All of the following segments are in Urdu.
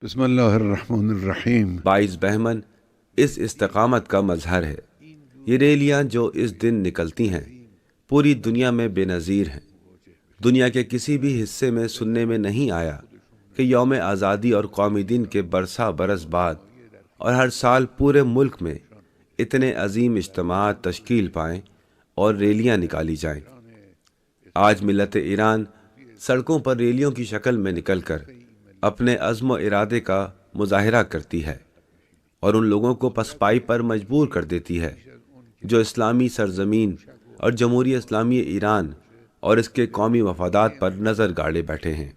بسم اللہ الرحمن الرحیم۔ 22 بہمن اس استقامت کا مظہر ہے۔ یہ ریلیاں جو اس دن نکلتی ہیں پوری دنیا میں بے نظیر ہیں۔ دنیا کے کسی بھی حصے میں سننے میں نہیں آیا کہ یوم آزادی اور قومی دن کے برسا برس بعد اور ہر سال پورے ملک میں اتنے عظیم اجتماعات تشکیل پائیں اور ریلیاں نکالی جائیں۔ آج ملت ایران سڑکوں پر ریلیوں کی شکل میں نکل کر اپنے عزم و ارادے کا مظاہرہ کرتی ہے اور ان لوگوں کو پسپائی پر مجبور کر دیتی ہے جو اسلامی سرزمین اور جمہوریہ اسلامی ایران اور اس کے قومی مفادات پر نظر گاڑے بیٹھے ہیں۔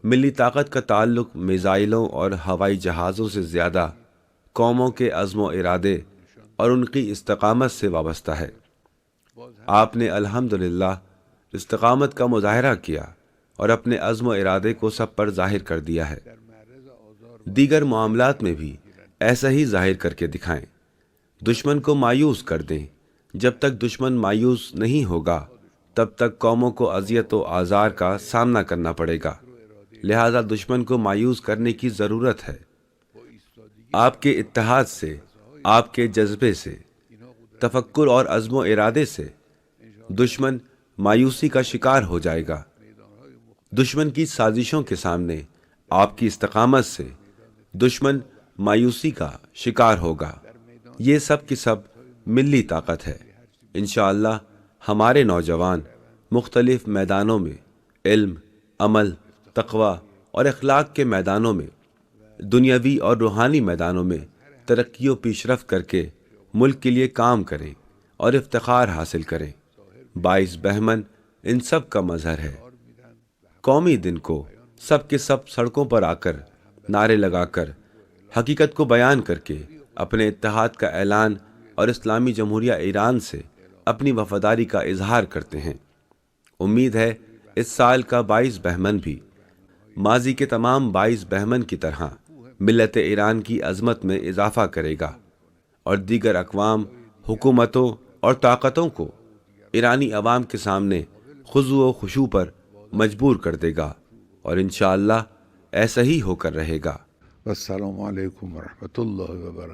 ملی طاقت کا تعلق میزائلوں اور ہوائی جہازوں سے زیادہ قوموں کے عزم و ارادے اور ان کی استقامت سے وابستہ ہے۔ آپ نے الحمدللہ استقامت کا مظاہرہ کیا اور اپنے عزم و ارادے کو سب پر ظاہر کر دیا ہے۔ دیگر معاملات میں بھی ایسا ہی ظاہر کر کے دکھائیں۔ دشمن کو مایوس کر دیں۔ جب تک دشمن مایوس نہیں ہوگا تب تک قوموں کو اذیت و آزار کا سامنا کرنا پڑے گا، لہذا دشمن کو مایوس کرنے کی ضرورت ہے۔ آپ کے اتحاد سے، آپ کے جذبے سے، تفکر اور عزم و ارادے سے دشمن مایوسی کا شکار ہو جائے گا۔ دشمن کی سازشوں کے سامنے آپ کی استقامت سے دشمن مایوسی کا شکار ہوگا۔ یہ سب کی سب ملی طاقت ہے۔ انشاءاللہ ہمارے نوجوان مختلف میدانوں میں علم، عمل، تقوی اور اخلاق کے میدانوں میں، دنیاوی اور روحانی میدانوں میں ترقی و پیش رفت کر کے ملک کے لیے کام کریں اور افتخار حاصل کریں۔ 22 بہمن ان سب کا مظہر ہے۔ قومی دن کو سب کے سب سڑکوں پر آ کر نعرے لگا کر حقیقت کو بیان کر کے اپنے اتحاد کا اعلان اور اسلامی جمہوریہ ایران سے اپنی وفاداری کا اظہار کرتے ہیں۔ امید ہے اس سال کا 22 بہمن بھی ماضی کے تمام 22 بہمن کی طرح ملت ایران کی عظمت میں اضافہ کرے گا اور دیگر اقوام، حکومتوں اور طاقتوں کو ایرانی عوام کے سامنے خضوع و خشوع پر مجبور کر دے گا، اور انشاءاللہ ایسا ہی ہو کر رہے گا۔ السلام علیکم ورحمۃ اللہ وبرکاتہ۔